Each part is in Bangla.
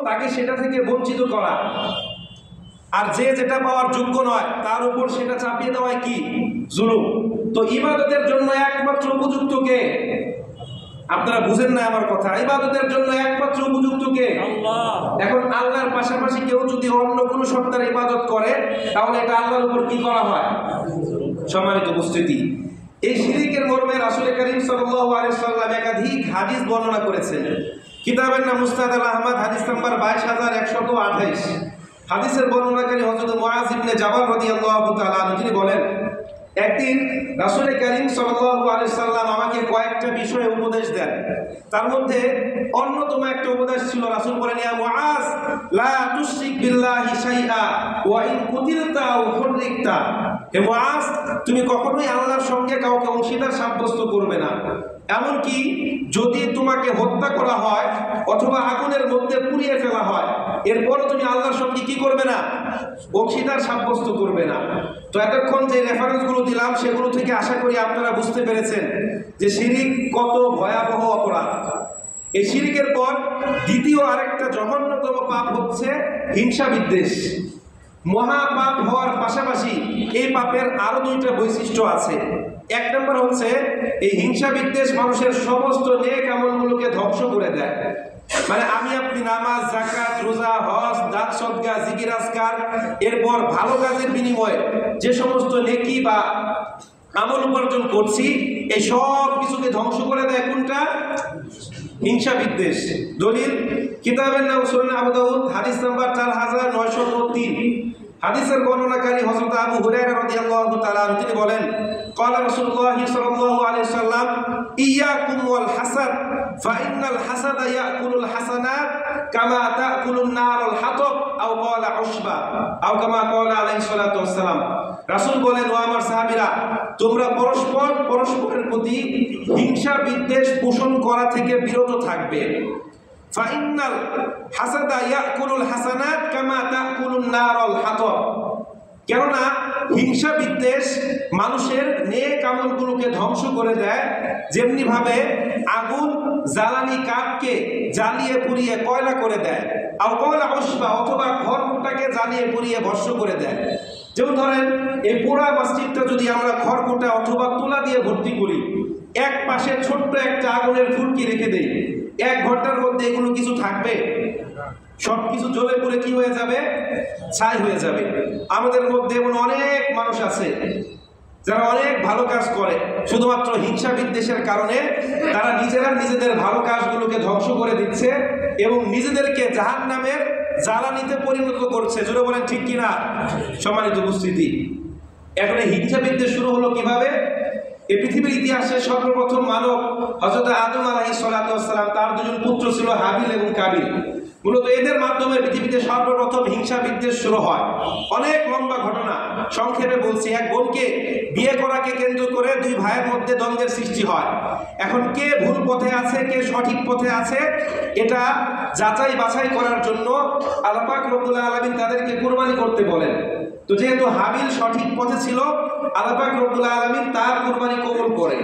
তাকে সেটা থেকে বঞ্চিত করা, আর যে যেটা পাওয়ার যোগ্য নয় তার উপর সেটা চাপিয়ে দেওয়ায় কি জুলুম। তো ইবাদতের জন্য একমাত্র উপযুক্ত কে? আপনারা বুঝেন না আমার কথা। ইবাদতের জন্য একমাত্র উপযুক্ত কে? আল্লাহ। এখন আল্লাহর পাশাপাশি কেউ যদি অন্য কোনো সত্তার ইবাদত করে তাহলে এটা আল্লাহর উপর কি করা হয়? সম্মানিত উপস্থিতি, এই শিরকের মর্মে রাসূল করিম সাল্লাল্লাহু আলাইহি ওয়াসাল্লাম একাধিক হাদিস বর্ণনা করেছেন। কিতাবের নাম মুসনাদ আল আহমদ, হাদিস নাম্বার 22128। হাদিসের বর্ণনাকারী হযরত মুআয ইবনে জাবাল রাদিয়াল্লাহু তাআলা আনহু, তিনি বলেন, একদিন রাসূল করিম সাল্লাল্লাহু আলাইহি ওয়াসাল্লাম আমাকে কয়েকটা বিষয়ে উপদেশ দেন। তার মধ্যে অন্যতম একটা উপদেশ ছিল, রাসূল বলেন, ইয়া মুআয লা তুশরিক বিল্লাহি শাইআ ওয়া ইন কুতিলতা আও হুররিকতা। হে মুআয, তুমি কখনোই আল্লাহর সঙ্গে কাউকে অংশীদার সাব্যস্ত করবে না, এমনকি যদি তোমাকে হত্যা করা হয় অথবা আগুনের মধ্যে পুড়িয়ে ফেলা হয়, এরপরও তুমি আল্লাহর সঙ্গে কি করবে না? অংশীদার সাব্যস্ত করবে না। তো এতক্ষণ যে রেফারেন্সগুলো দিলাম সেগুলো থেকে আশা করি আপনারা বুঝতে পেরেছেন যে শিরক কত ভয়াবহ অপরাধ। এই শিরকের পর দ্বিতীয় আরেকটা জঘন্যতম পাপ হচ্ছে হিংসা বিদ্বেষ। মহাপাপ হওয়ার পাশাপাশি এই পাপের আরো দুইটা বৈশিষ্ট্য আছে। এক নম্বর হচ্ছে এই হিংসা বিদ্বেষ মানুষের সমস্ত নেক আমলগুলোকে ধ্বংস করে দেয়। মানে আমি আপনি নামাজ, যাকাত, রোজা, হজ, দান সদকা, জিকির আজকার, এরপর ভালো কাজের বিনিময়ে যে সমস্ত নেকি বা আমল উপার্জন করছি, এই সব কিছুকে ধ্বংস করে দেয় কোনটা? হিংসা বিদ্বেষ। দলিল কিতাবের নাম সুনান আবু দাউদ, হাদিস নাম্বার 4903। হাদিসের বর্ণনাকারী হযরত আবু হুরায়রা রাদিয়াল্লাহু তাআলা আনহু, তিনি বলেন, ক্বালা রাসূলুল্লাহ সাল্লাল্লাহু আলাইহি ওয়াসাল্লাম, ইয়াকুম ওয়াল হাসাদ ফাইন্নাল হাসাদা ইয়াকুলুল হাসানাত কামা তাকুলুন নারুল হাতাব আও ক্বালা উশবা আও কামা ক্বালা আলাইহিস সালাতু ওয়াস সালাম। রাসূল বলেন, ও আমার সাহাবীরা, তোমরা পরস্পরের প্রতি হিংসা বিদ্বেষ পোষণ করা থেকে বিরত থাকবে। ফাইন্নাল হাসাদা ইয়াকুলুল হাসানাত কামা তাকুলুন নারুল হাতাব। কেননা হিংসা বিদ্বেষ মানুষের নেক আমলগুলোকে ধ্বংস করে দেয়, যেমনি ভাবে আগুন জ্বালানি কাঠকে জ্বালিয়ে পুড়িয়ে কয়লা করে দেয়, আর কয়লা উশবা অথবা খড়কুটাকে জ্বালিয়ে পুড়িয়ে ভস্ম করে দেয়। যেমন ধরেন এই পোড়া মসজিদটা যদি আমরা খড়কুটা অথবা তুলা দিয়ে ভর্তি করি, এক পাশে ছোট্ট একটা আগুনের ফুলকি রেখে দেই, 1 ঘন্টার মধ্যে এগুলো কিছু থাকবে? সবকিছু জ্বলে পুড়ে কি হয়ে যাবে? ছাই হয়ে যাবে। আমাদের মধ্যে এমন অনেক মানুষ আছে যারা অনেক ভালো কাজ করে, শুধুমাত্র হিংসা বিদ্বেষের কারণে তারা নিজেরা নিজেদের ভালো কাজগুলোকে ধ্বংস করে দিচ্ছে এবং নিজেদেরকে জাহান্নামের জ্বালানিতে পরিণত করছে। জোরে বলেন ঠিক কিনা? সম্মানিত উপস্থিতি, এখন এই হিংসা বিদ্বেষ শুরু হলো কিভাবে? এই পৃথিবীর ইতিহাসে সর্বপ্রথম মানব হযরত আদম আলাইহিস সালাতু ওয়াস সালাম, তার দুজন পুত্র ছিল হাবিল এবং কাবিল। মূলত এদের মাধ্যমে পৃথিবীতে সর্বপ্রথম হিংসা বিদ্বেষ শুরু হয়। অনেক লম্বা ঘটনা, সংক্ষেপে বলছি। এক বোনকে বিয়ে করাকে কেন্দ্র করে 2 ভাইয়ের মধ্যে দ্বন্দ্বের সৃষ্টি হয়। এখন কে ভুল পথে আছে, কে সঠিক পথে আছে, এটা যাচাই বাছাই করার জন্য আল্লাহ পাক রব্বুল আলামিন তাদেরকে কুরবানি করতে বলেন। তো যেহেতু হাবিল সঠিক পথে ছিল, আল্লাহ পাক রব্বুল আলামিন তার কুরবানি কবুল করে।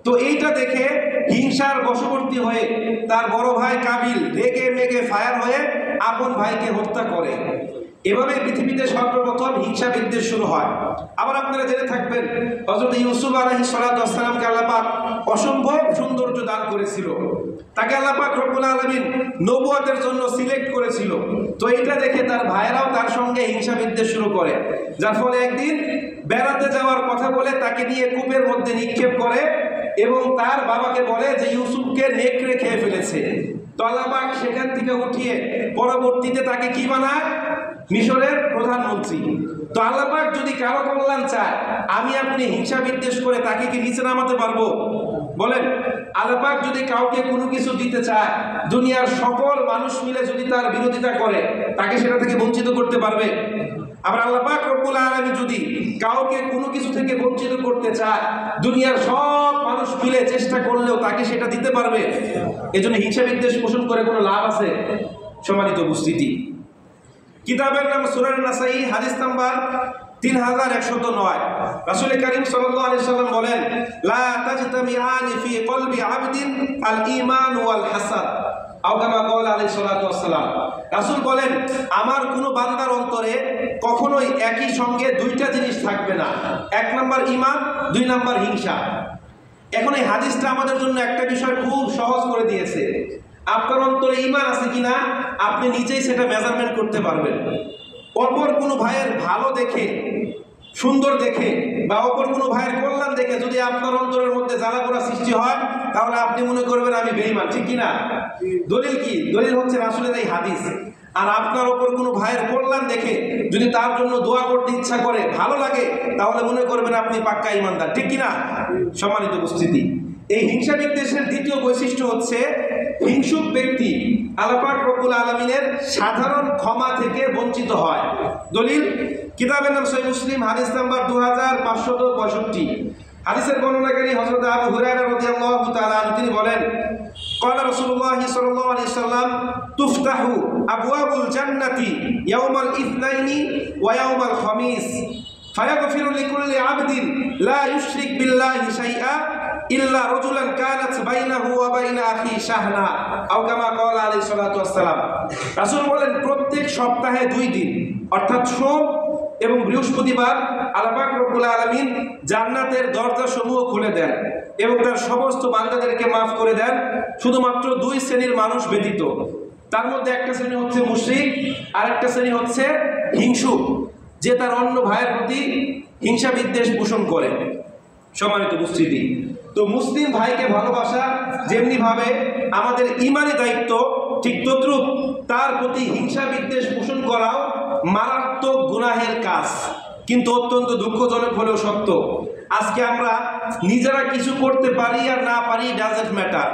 তো এইটা দেখে হিংসার বশবর্তী হয়ে তার বড় ভাই কাবিল রেগে মেগে ফায়ার হয়ে আপন ভাইকে হত্যা করে। এভাবে পৃথিবীতে সর্বপ্রথম হিংসা বিদ্বেষ শুরু হয়। আবার আপনারা জেনে থাকবেন, হযরত ইউসুফ আলাইহিস সালাতু ওয়াস সালামকে আল্লাহ পাক অসম্ভব সৌন্দর্য দান করেছিল। তাকে আল্লাহ পাক রব্বুল আলামিন নবুয়তের জন্য সিলেক্ট করেছিল। তো এইটা দেখে তার ভাইরাও তার সঙ্গে হিংসা বিদ্বেষ শুরু করে, যার ফলে একদিন বেড়াতে যাওয়ার কথা বলে তাকে নিয়ে কূপের মধ্যে নিক্ষেপ করে এবং তার বাবাকে বলে যে ইউসুফকে নেকড়ে খেয়ে ফেলেছে। তো আল্লাহ পাক সেখান থেকে উঠিয়ে পরবর্তীতে তাকে কি বানায়? মিশরের প্রধানমন্ত্রী। তো আল্লাহ পাক যদি কারো কল্যাণ চায়, আমি আপনি হিংসা বিদ্বেষ করে তাকে কি নিচে নামাতে পারবো? বলেন, আল্লাহ পাক যদি কাউকে কোনো কিছু দিতে চায়, দুনিয়ার সকল মানুষ মিলে যদি তার বিরোধিতা করে, তাকে সেটা থেকে বঞ্চিত করতে পারবে? আবার আল্লাহ পাক রব্বুল আলামিন যদি কাউকে কোনো কিছু থেকে বঞ্চিত করতে চায়, দুনিয়ার সব মানুষ মিলে চেষ্টা করলেও তাকে সেটা দিতে পারবে? এজন্য হিংসা বিদ্বেষ পোষণ করে কোনো লাভ আছে? সম্মানিত উপস্থিতি, কিতাবের নাম সুনান নাসাই, হাদিস নাম্বার 3109। রাসূল করিম সাল্লাল্লাহু আলাইহি ওয়াসাল্লাম বলেন, লা তাজতামিআনি ফি কলবি আবদিন আল ঈমান ওয়াল হাসাদ আও কামা ক্বালা আলাইহিস সালাতু ওয়াস সালাম। রাসূল বলেন, আমার কোনো বান্দার অন্তরে কখনোই একই সঙ্গে দুইটা জিনিস থাকবে না। এক নাম্বার ঈমান, দুই নাম্বার হিংসা। এখন এই হাদিসটা আমাদের জন্য একটা বিষয় খুব সহজ করে দিয়েছে। আপনার অন্তরে ঈমান আছে কিনা আপনি নিজেই সেটা মেজারমেন্ট করতে পারবেন। অপর কোনো ভাইয়ের ভালো দেখে, সুন্দর দেখে বা অপর কোনো ভাইয়ের কল্যাণ দেখে যদি আপনার অন্তরের মধ্যে জ্বালা পোড়া সৃষ্টি হয়, তাহলে আপনি মনে করবেন আমি বেঈমান, ঠিক কিনা? দলিল কি? দলিল হচ্ছে রাসূলের এই হাদিস। আর আপনার ওপর কোনো ভাইয়ের কল্যাণ দেখে যদি তার জন্য দোয়া করতে ইচ্ছা করে, ভালো লাগে, তাহলে মনে করবেন আপনি পাক্কা ঈমানদার, ঠিক কিনা? সম্মানিত উপস্থিতি, এই হিংসা বিদ্বেষের দ্বিতীয় বৈশিষ্ট্য হচ্ছে হিংসুক ব্যক্তি আল্লাহ পাক রব্বুল আলামিনের সাধারণ ক্ষমা থেকে বঞ্চিত হয়। দলিল কিতাবের নাম সহিহ মুসলিম, হাদিস নাম্বার 2565। হাদিসের বর্ণনাকারী হযরত আবু হুরায়রা রাদিয়াল্লাহু তাআলা আনহু, তিনি বলেন, ক্বালা রাসূলুল্লাহ সাল্লাল্লাহু আলাইহি ওয়াসাল্লাম, তুফতাহু আবওয়াবুল জান্নাতি ইয়াওমাল ইথনাইনি ওয়া ইয়াওমাল খামিস ফায়াগফিরু লিকুল্লি আবদিন লা ইউশরিক বিল্লাহি শাইআ ইল্লা রাজুলান কানাত বাইনাহু ওয়া বাইনা আখি শাহনা আও কামা ক্বালা আলাইহিস সালাতু ওয়াস সালাম। রাসূল বলেন, প্রত্যেক সপ্তাহে 2 দিন অর্থাৎ সোম এবং বৃহস্পতিবার আল্লাহ পাক রব্বুল আলামিন জান্নাতের দরজাসমূহ খুলে দেন এবং তার সমস্ত বান্দাদেরকে মাফ করে দেন, শুধুমাত্র 2 শ্রেণীর মানুষ ব্যতীত। তার মধ্যে একটা শ্রেণী হচ্ছে মুশরিক, আর একটা শ্রেণী হচ্ছে হিংসুক, যে তার অন্য ভাইয়ের প্রতি হিংসা বিদ্বেষ পোষণ করে। সম্মানিত উপস্থিতি, তো মুসলিম ভাইকে ভালোবাসা যেমনি ভাবে আমাদের ঈমানি দায়িত্ব, ঠিক তদ্রূপ তার প্রতি হিংসা বিদ্বেষ পোষণ করাও মারাত্মক গুনাহের কাজ। কিন্তু অত্যন্ত দুঃখজনক হলেও সত্য, আজকে আমরা নিজেরা কিছু করতে পারি আর না পারি ডাজেন্ট ম্যাটার,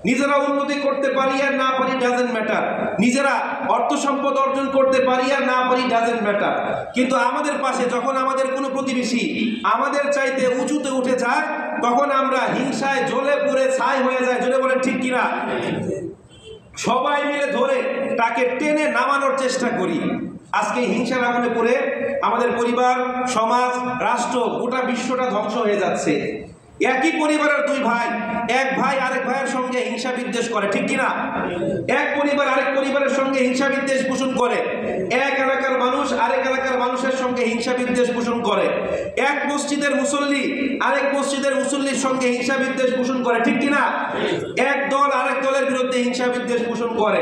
নিজেরা উন্নতি করতে পারি আর না পারি ডাজেন্ট ম্যাটার, নিজেরা অর্থ সম্পদ অর্জন করতে পারি আর না পারি ডাজেন্ট ম্যাটার। কিন্তু আমাদের পাশে যখন আমাদের কোনো প্রতিবেশী আমাদের চাইতে উঁচুতে উঠে যায়, তখন আমরা হিংসায় জ্বলে পুড়ে ছাই হয়ে যায়। জোরে বলেন ঠিক কিনা? সবাই মিলে ধরে তাকে টেনে নামানোর চেষ্টা করি। আজকে হিংসার আগুনে পড়ে আমাদের পরিবার, সমাজ, রাষ্ট্র, গোটা বিশ্বটা ধ্বংস হয়ে যাচ্ছে। একই পরিবারের 2 ভাই, এক ভাই আরেক ভাইয়ের সঙ্গে হিংসা বিদ্বেষ করে, ঠিক কিনা? এক পরিবার আরেক পরিবারের সঙ্গে হিংসা বিদ্বেষ পোষণ করে, এক এলাকার মানুষ আরেক এলাকার মানুষের সঙ্গে হিংসা বিদ্বেষ পোষণ করে, এক মসজিদের মুসল্লি আরেক মসজিদের মুসল্লির সঙ্গে হিংসা বিদ্বেষ পোষণ করে, ঠিক কিনা? এক দল আরেক দলের বিরুদ্ধে হিংসা বিদ্বেষ পোষণ করে,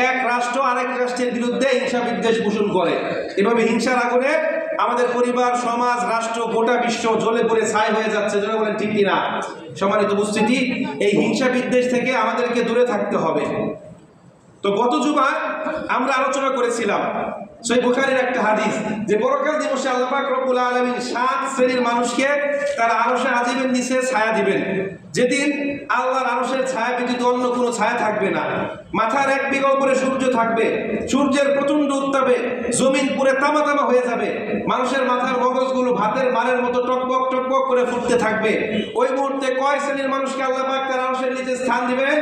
এক রাষ্ট্র আরেক রাষ্ট্রের বিরুদ্ধে হিংসা বিদ্বেষ পোষণ করে। এভাবে হিংসার আগুনে আমাদের পরিবার, সমাজ, রাষ্ট্র, গোটা বিশ্ব জ্বলে পড়ে ছাই হয়ে যাচ্ছে। যারা বলেন ঠিক কিনা? সম্মানিত উপস্থিতি, এই হিংসা বিদ্বেষ থেকে আমাদেরকে দূরে থাকতে হবে। তো গত জুমায় আমরা আলোচনা করেছিলাম সহিহ বুখারীর একটা হাদিস, যে পরকাল দিবসে আল্লাহ পাক রব্বুল আলামিন 7 শ্রেণীর মানুষকে তার আরশে আজিমের নিচে ছায়া দিবেন, যেদিন আল্লাহর আরশের ছায়া ব্যতীত অন্য কোনো ছায়া থাকবে না। মাথার 1 বিঘা উপরে সূর্য থাকবে, সূর্যের প্রচন্ড উত্তাপে জমিন পুরো তামা তামা হয়ে যাবে, মানুষের মাথার মগজগুলো ভাতের মারের মতো টকবক টকবক করে ফুটতে থাকবে। ওই মুহূর্তে কয় শ্রেণীর মানুষকে আল্লাহ পাক তার আরশের নিচে স্থান দিবেন?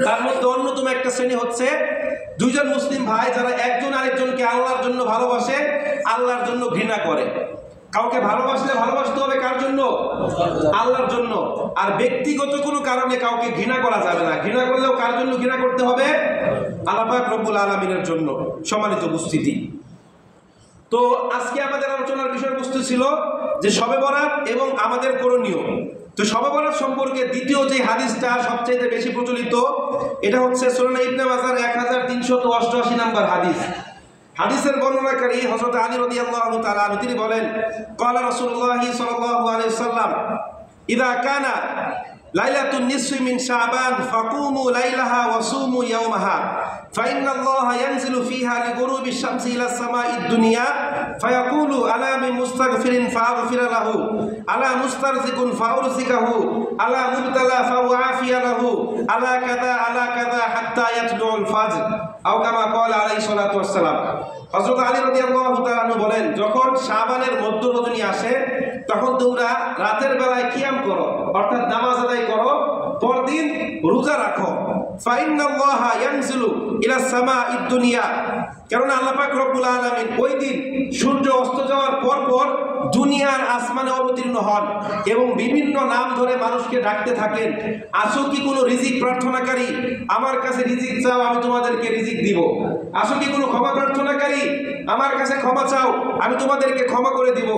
তার মধ্যে অন্যতম একটা শ্রেণী হচ্ছে 2 জন মুসলিম ভাই, যারা একজন আরেকজনকে আল্লাহর জন্য ভালোবাসে, আল্লাহর জন্য ঘৃণা করে। কাউকে ভালোবাসলে ভালোবাসতে হবে কার জন্য? আল্লাহর জন্য। আর ব্যক্তিগত কোনো কারণে কাউকে ঘৃণা করা যাবে না। ঘৃণা করলেও কার জন্য ঘৃণা করতে হবে? আল্লাহ পাক রব্বুল আলামিনের জন্য। সম্মানিত উপস্থিতি, তো আজকে আমাদের আলোচনার বিষয়বস্তু ছিল যে শবে বরাত এবং আমাদের করণীয়। তো শবে বরাত সম্পর্কে দ্বিতীয় যে হাদিসটা সবচেয়ে বেশি প্রচলিত, এটা হচ্ছে সুনান ইবনে মাজার 1388 নম্বর হাদিস। হাদিসের বর্ণনাকারী হযরত আলী রাদিয়াল্লাহু তাআলা আনহু, তিনি বলেন, ক্বালা রাসূলুল্লাহ সাল্লাল্লাহু আলাইহি ওয়াসাল্লাম, ইযা কানা লাইলাতুন নিসফি মিন শাবান ফাকুমু লাইলাহা ওয়া সুমু ইয়াওমাহা ফাইন্নাল্লাহা ইয়ানজিলু ফিহা লিগুরুবিশ শামসি ইলা সামাঈদ দুনিয়া ফায়াকুলু আলা মিন মুস্তাগফিরিন ফাআগফির লাহু আলা মুস্তারজিকুন ফাউরজিকাহু আলা মুবতালা ফাউআফিয়া লাহু আলা কাযা হাত্তা ইয়াতলুল ফাজর আও কামা ক্বালা আলাইহিস সালাতু ওয়াস সালাম। হযরত আলী রাদিয়াল্লাহু তাআলা আনহু বলেন, যখন শাবানের মধ্য রজনী আসে, তখন তোমরা রাতের বেলায় কিয়াম করো, অর্থাৎ নামাজ আদায় করো, পরদিন রোজা রাখো। ফাইন্নাল্লাহা ইয়ানজিলু ইলা সামাঈদ দুনিয়া, কারণ আল্লাহ পাক রব্বুল আলামিন ওই দিন সূর্য অস্ত যাওয়ার পর দুনিয়ার আসমানে অবতীর্ণ হন এবং বিভিন্ন নাম ধরে মানুষকে ডাকতে থাকেন, আসো কি কোনো রিজিক প্রার্থনাকারী, আমার কাছে রিজিক চাও, আমি তোমাদেরকে রিজিক দিব। আসো কি কোনো ক্ষমা প্রার্থনাকারী, আমার কাছে ক্ষমা চাও, আমি তোমাদেরকে ক্ষমা করে দিব।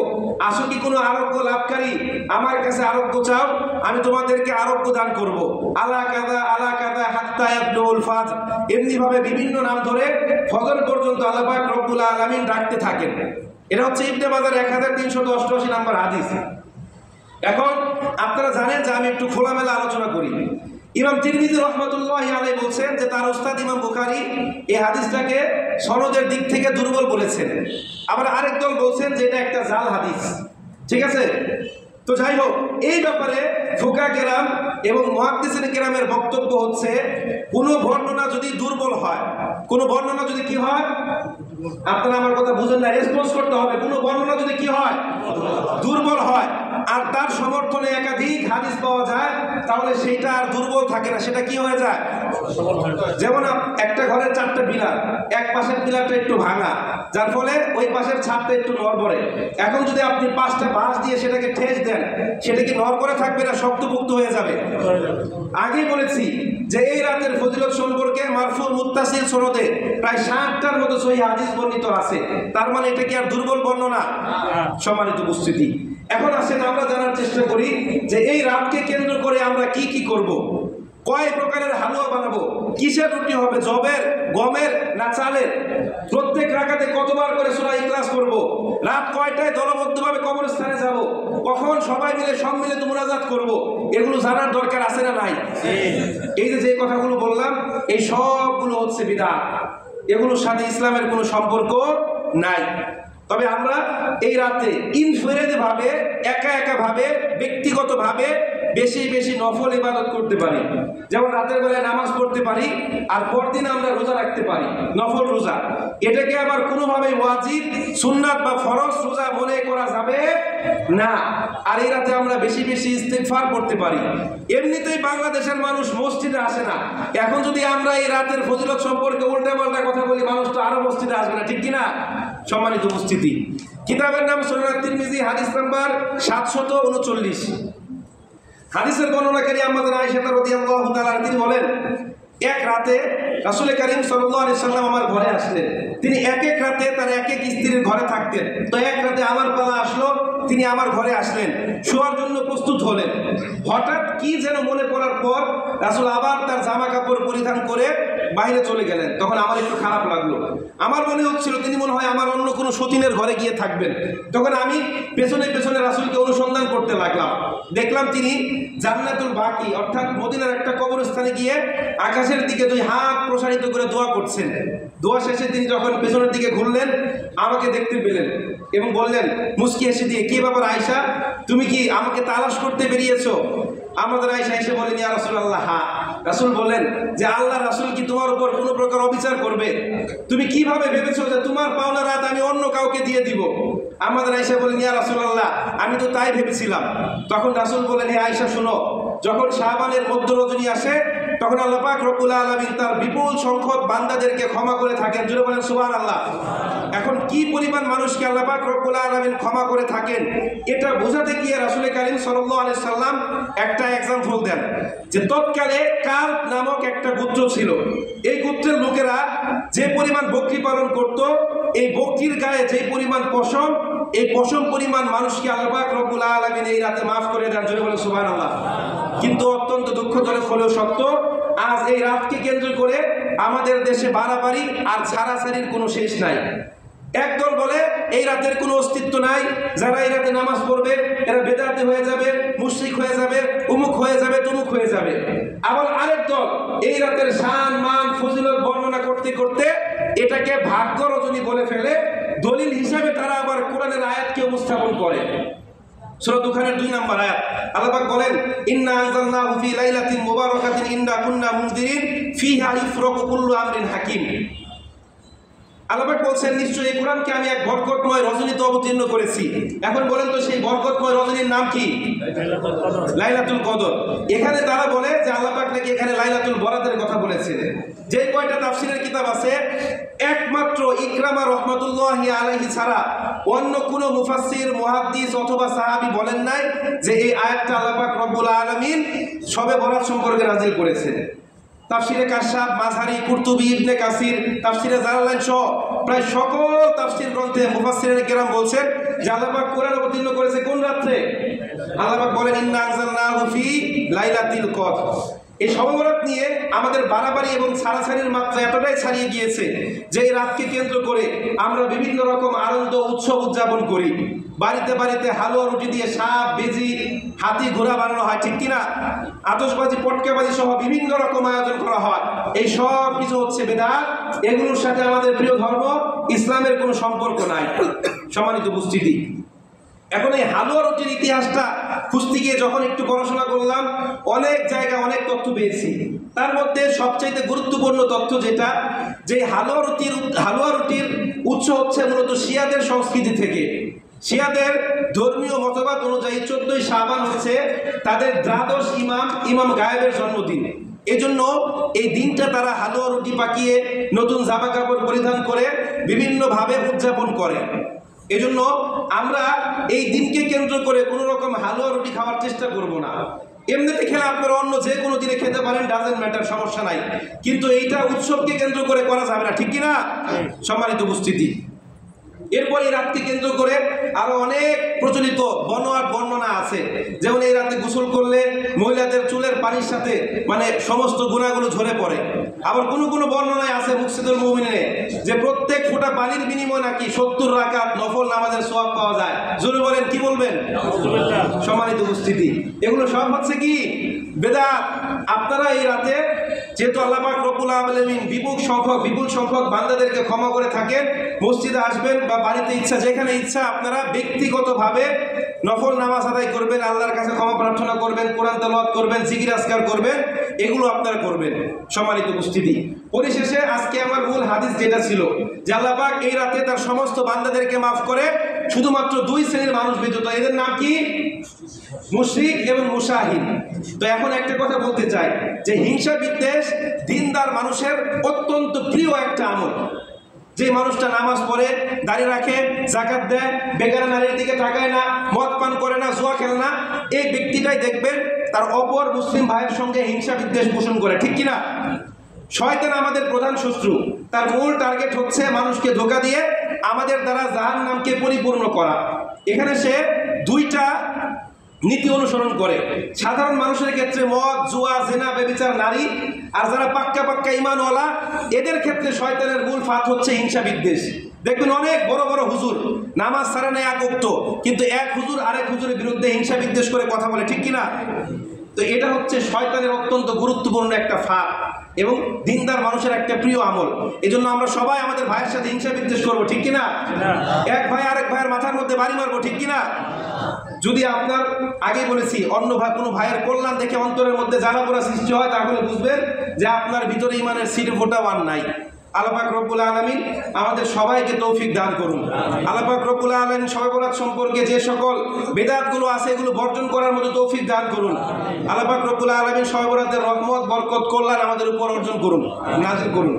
আসো কি কোনো আরোগ্য লাভকারী, আমার কাছে আরোগ্য চাও, আমি তোমাদেরকে আরোগ্য দান করব। আলা কাদা হাত্তা ইয়াদুল ফাজর, এমনি ভাবে বিভিন্ন নাম ধরে ফজর পর্যন্ত আল্লাহ পাক রব্বুল আলামিন ডাকতে থাকেন। এটা হচ্ছে ইবনে মাজার 1388 নম্বর হাদিস। এখন আপনারা জানেন যে আমি একটু খোলামেলা আলোচনা করি। ইমাম তিরমিজি রাহমাতুল্লাহি আলাইহি বলছেন যে তার উস্তাদ ইমাম বুখারী এই হাদিসটাকে সনদের দিক থেকে দুর্বল বলেছেন, আবার আরেক দল বলছেন যে এটা একটা জাল হাদিস। ঠিক আছে, তো যাই হোক, এই ব্যাপারে ফুকাহা কেরাম এবং মুহাদ্দিসিন কেরামের বক্তব্য হচ্ছে কোনো বর্ণনা যদি দুর্বল হয়, কোনো বর্ণনা যদি কি হয়, আপনারা আমার কথা বুঝেন না, রেসপন্স করতে হবে। কোনো বর্ণনা যদি কি হয়, দুর্বল হয়, আর তার সমর্থনে একাধিক হাদিস পাওয়া যায়, তাহলে সেটা আর দুর্বল থাকে না, সেটা কি হয়ে যায়। যেমন একটা ঘরের 4টা পিলার, এক পাশের পিলারটা একটু ভাঙা, যার ফলে ওই পাশের ছাদটা একটু নড়বড়ে। এখন যদি আপনি 5টা বাঁশ দিয়ে সেটাকে ঠেস দেন, সেটা কি নড়বড়ে থাকবে না শক্তপোক্ত হয়ে যাবে? আগেই বলেছি যে এই রাতের ফজিলত সম্পর্কে মারফু মুত্তাসিল সনদে প্রায় 60টার মতো সহিহ হাদিস বর্ণিত আছে। তার মানে এটা কি আর দুর্বল বর্ণনা? সম্মানিত উপস্থিতি, এখন আসেন আমরা জানার চেষ্টা করি যে এই রাতকে কেন্দ্র করে আমরা কি কি করব। কয় প্রকারের হালুয়া বানাবো, কিসের রুটি হবে, জবের, গমের না চালের, প্রত্যেক রাকাতে কতবার করে সূরা ইখলাস করব, রাত কয়টায় দলবদ্ধভাবে কবরস্থানে যাব, কখন সবাই মিলে সম্মিলিত মুনাজাত করব, এগুলো জানার দরকার আছে না নাই? এই যে কথাগুলো বললাম, এই সবগুলো হচ্ছে বিদআত, এগুলোর সাথে ইসলামের কোনো সম্পর্ক নাই। তবে আমরা এই রাতে ইনফেরেদ ভাবে, একা ভাবে, ব্যক্তিগতভাবে বেশি বেশি নফল ইবাদত করতে পারি। যেমন রাতের বেলায় নামাজ পড়তে পারি, আর পরদিন আমরা রোজা রাখতে পারি, নফল রোজা। এটাকে আবার কোনোভাবেই ওয়াজিব, সুন্নাত বা ফরজ রোজা মনে করা যাবে না। আর এই রাতে আমরা বেশি বেশি ইস্তেগফার করতে পারি। এমনিতেই বাংলাদেশের মানুষ মসজিদে আসে না, এখন যদি আমরা এই রাতের ফজিলত সম্পর্কে উল্টাপাল্টা কথা বলি, মানুষ তো আরো মসজিদে আসবে না, ঠিক কিনা? সম্মানিত উপস্থিতি, কিতাবের নাম সুনান তিরমিজি, হাদিস নাম্বার 739। হাদিসের বর্ণনাকারী আম্মাজান আয়েশা রাদিয়াল্লাহু তাআলা তিনি বলেন, এক রাতে রাসূল কারীম সাল্লাল্লাহু আলাইহি সাল্লাম আমার ঘরে আসলেন। তিনি এক রাতে তার এক স্ত্রীর ঘরে থাকতেন। তো এক রাতে আমার পালা আসলো, তিনি আমার ঘরে আসলেন, শোয়ার জন্য প্রস্তুত হলেন। হঠাৎ কি যেন মনে পড়ার পর রাসূল আবার তার জামা কাপড় পরিধান করে বাইরে চলে গেলেন। তখন আমার একটু খারাপ লাগলো, আমার মনে হচ্ছিল তিনি মনে হয় আমার অন্য কোনো সতীনের ঘরে গিয়ে থাকবেন। তখন আমি পেছনে পেছনে রাসূলকে অনুসন্ধান করতে লাগলাম। দেখলাম তিনি জান্নাতুল বাকি অর্থাৎ মদিনার একটা কবরস্থানে গিয়ে আকাশের দিকে 2 হাত প্রসারিত করে দোয়া করছেন। দোয়া শেষে তিনি যখন পেছনের দিকে ঘুরলেন, আমাকে দেখতে পেলেন এবং বললেন মুস্কি হেসে দিয়ে, কি ব্যাপার আয়েশা, তুমি কি আমাকে তালাশ করতে বেরিয়েছো? আমাদের আয়েশা এসে বলেন, ইয়া রাসূলুল্লাহ, হ্যাঁ। রাসূল বলেন যে আল্লাহ রাসূল কি তোমার উপর কোনো প্রকার অবিচার করবে? তুমি কিভাবে ভেবেছো যে তোমার পাওনা রাত আমি অন্য কাউকে দিয়ে দিব? আমাদের আয়েশা বলেন, ইয়া রাসূলুল্লাহ, আমি তো তাই ভেবেছিলাম। তখন রাসূল বলেন, হে আয়েশা শোনো, যখন শাবানের মধ্য রজনী আসে, তখন আল্লাহ পাক রব্বুল আলামিন তার বিপুল সংখ্যক বান্দাদেরকে ক্ষমা করে থাকেন। জোরে বলেন সুবহানাল্লাহ। এখন কি পরিমাণ মানুষকে আল্লাহ পাক রব্বুল আলামিন ক্ষমা করে থাকেন, এটা বোঝাতে গিয়ে রাসূল কারীম সাল্লাল্লাহু আলাইহি সাল্লাম একটা এক্সাম্পল দেন যে তৎকালে কাল নামক একটা গোত্র ছিল। এই গোত্রের লোকেরা যে পরিমাণ বকরি পালন করত, এই বকরির গায়ে যে পরিমাণ পশম, এই পশম পরিমাণ মানুষকে আল্লাহ পাক রব্বুল আলামিন এই রাতে মাফ করে দেন। জোরে বলেন সুবহানাল্লাহ। কিন্তু অত্যন্ত দুঃখজনক হলেও সত্য, আজ এই রাতকে কেন্দ্র করে আমাদের দেশে বাড়াবাড়ি আর ছাড়াছাড়ির কোনো শেষ নাই। একদল বলে এই রাতের কোনো অস্তিত্ব নাই, যারা এই রাতে নামাজ পড়বে এরা বেদাতি হয়ে যাবে, মুশরিক হয়ে যাবে, উমুক হয়ে যাবে, তুমুক হয়ে যাবে। আবার আরেক দল এই রাতের শান মান ফজিলত বর্ণনা করতে করতে এটাকে ভাগ্য রজনী বলে ফেলে, দলিল হিসাবে তারা আবার কোরআনের আয়াতকে উপস্থাপন করে। সূরা দুখানের 2 নম্বর আয়াত আল্লাহ পাক বলেন, ইন্না আনজালনাহু ফি লাইলাতিন মুবারাকাতিন ইন্না কুন্না মুনজিরিন ফিহা ইফরাকু কুল্লু আমরিন হাকিম। আল্লাহ পাক বলছেন নিশ্চয়ই এই কোরআনকে আমি এক বরকতময় রজনীতে অবতীর্ণ করেছি। এখন বলেন তো সেই বরকতময় রজনীর নাম কি? লাইলাতুল কদর। এখানে তারা বলে যে আল্লাহ পাক নাকি এখানে লাইলাতুল বরাতের কথা বলেছেন। যে কয়টা তাফসীরের কিতাব আছে একমাত্র ইকরামা রাহমাতুল্লাহি আলাইহি ছাড়া অন্য কোনো মুফাসসির, মুহাদ্দিস অথবা সাহাবী বলেন নাই যে এই আয়াতটা আল্লাহ পাক রব্বুল আলামিন শবে বরাত সম্পর্কে নাযিল করেছেন। তাফসিরে কাশাফ, মাযহারি, কুরতুবী, ইবনে কাসির, তাফসিরে জালালাইন সহ প্রায় সকল তাফসির গ্রন্থে মুফাসসিরিনে কেরাম বলছেন যে আল্লাহ পাক কোরআন অবতীর্ণ করেছে কোন রাত্রে? আল্লাহ পাক বলেন ইন্না আনজালনাহু ফি লাইলাতিল কদর। এই শবে বরাত নিয়ে আমাদের বাড়াবাড়ি এবং ছাড়াছাড়ির মাত্রা এতটাই ছাড়িয়ে গিয়েছে যে এই রাতকে কেন্দ্র করে আমরা বিভিন্ন রকম আনন্দ উৎসব উদযাপন করি। বাড়িতে বাড়িতে হালুয়া রুটি দিয়ে সাপ, বেজি, হাতি, ঘোড়া বানানো হয়, ঠিক কিনা? আতশবাজি, পটকাবাজি সহ বিভিন্ন রকম আয়োজন করা হয়। এই সব কিছু হচ্ছে বেদাত। এগুলোর সাথে আমাদের প্রিয় ধর্ম ইসলামের কোনো সম্পর্ক নাই। সম্মানিত উপস্থিতি, এখন এই হালুয়া রুটির ইতিহাসটা খুঁজতে গিয়ে যখন একটু পড়াশোনা করলাম অনেক জায়গায় অনেক তথ্য পেয়েছি। তার মধ্যে সবচাইতে গুরুত্বপূর্ণ তথ্য যেটা, যে হালুয়া রুটির উৎস হচ্ছে মূলত শিয়াদের সংস্কৃতি থেকে। শিয়াদের ধর্মীয় মতবাদ অনুযায়ী 14ই শাবান হচ্ছে তাদের দ্বাদশ ইমাম গায়েবের জন্মদিন। এজন্য এই দিনটা তারা হালুয়া রুটি পাকিয়ে নতুন জামা কাপড় পরিধান করে বিভিন্নভাবে উদযাপন করে। এজন্য আমরা এই দিনকে কেন্দ্র করে কোনো রকম হালুয়া রুটি খাওয়ার চেষ্টা করব না। এমনিতে খেলে আপনারা অন্য যে কোনো দিনে খেতে পারেন, ডাজেন্ট ম্যাটার, সমস্যা নাই, কিন্তু এইটা উৎসবকে কেন্দ্র করে করা যাবে না, ঠিক কিনা? সম্মানিত উপস্থিতি, এরপর এই রাতকে কেন্দ্র করে আরো অনেক প্রচলিত বর্ণনা আছে। যেমন এই রাতে গোসল করলে মহিলাদের চুলের পানির সাথে মানে সমস্ত গুনাহগুলো ঝরে পড়ে। আবার কোনো বর্ণনায় আছে মুকসিদুল মুমিনে যে প্রত্যেক ফোঁটা পানির বিনিময়ে নাকি 70 রাকাত নফল নামাজের সওয়াব পাওয়া যায়। জোরে বলেন, কি বলবেন? সম্মানিত উপস্থিতি, এগুলো সব হচ্ছে কি বেদাত। আপনারা এই রাতে যেহেতু আল্লাহ পাক রব্বুল আলামিন বিপুল সংখ্যক বান্দাদেরকে ক্ষমা করে থাকেন, মসজিদে আসবেন বা বাড়িতে ইচ্ছা যেখানে ইচ্ছা আপনারা ব্যক্তিগতভাবে নফল নামাজ আদায় করবেন, আল্লাহর কাছে ক্ষমা প্রার্থনা করবেন, কোরআন তেলাওয়াত করবেন, জিকির আজকার করবেন, এগুলো আপনারা করবেন। সম্মানিত উপস্থিতি, পরিশেষে আজকে আমার মূল হাদিস যেটা ছিল যে আল্লাহ পাক এই রাতে তার সমস্ত বান্দাদেরকে মাফ করে শুধুমাত্র 2 শ্রেণীর মানুষ ব্যতীত। এদের নাম কি? মুশরিক এবং মুশাহিদ। তো এখন একটা কথা বলতে চাই যে হিংসা বিদ্বেষ দিনদার মানুষের অত্যন্ত প্রিয় একটা আমল। যে মানুষটা নামাজ পড়ে, দাড়ি রাখে, যাকাত দেয়, বেকার নারীর দিকে তাকায় না, মদ পান করে না, জুয়া খেলে না, এই ব্যক্তিটাই দেখবেন তার অপর মুসলিম ভাইয়ের সঙ্গে হিংসা বিদ্বেষ পোষণ করে, ঠিক কিনা? শয়তান আমাদের প্রধান শত্রু। তার মূল টার্গেট হচ্ছে মানুষকে ধোঁকা দিয়ে আমাদের দ্বারা জাহান্নামকে পরিপূর্ণ করা। এখানে সে 2টা নীতি অনুসরণ করে। সাধারণ মানুষের ক্ষেত্রে মদ, জুয়া, জেনা, ব্যভিচার, নারী, আর যারা পাক্কা ঈমানওয়ালা এদের ক্ষেত্রে শয়তানের মূল ফাঁদ হচ্ছে হিংসা বিদ্বেষ। দেখবেন অনেক বড় বড় হুজুর নামাজ ছাড়া নেই এক ওয়াক্ত, কিন্তু এক হুজুর আরেক হুজুরের বিরুদ্ধে হিংসা বিদ্বেষ করে কথা বলে, ঠিক কিনা? তো এটা হচ্ছে শয়তানের অত্যন্ত গুরুত্বপূর্ণ একটা ফাঁদ এবং দিনদার মানুষের একটা প্রিয় আমল। এজন্য আমরা সবাই আমাদের ভাইয়ের সাথে হিংসা বিদ্বেষ করবো, ঠিক কিনা? এক ভাই আরেক ভাইয়ের মাথার মধ্যে বাড়ি মারবো, ঠিক কিনা? যদি আপনার আগে বলেছি অন্য কোনো ভাইয়ের কল্যাণ দেখে অন্তরের মধ্যে জ্বালা পোড়া সৃষ্টি হয় তাহলে বুঝবেন যে আপনার ভিতরে ঈমানের সিঁড়ি ফোঁটাও আর নাই। আল্লাহ পাক রব্বুল আলামিন আমাদের সবাইকে তৌফিক দান করুন। আল্লাহ পাক রব্বুল আলামিন শবে বরাত সম্পর্কে যে সকল বিদআতগুলো আছে এগুলো বর্জন করার মতো তৌফিক দান করুন। আল্লাহ পাক রব্বুল আলামিন শবে বরাতের রহমত, বরকত, কল্যাণ আমাদের উপর অর্জন করুন, নাযিল করুন।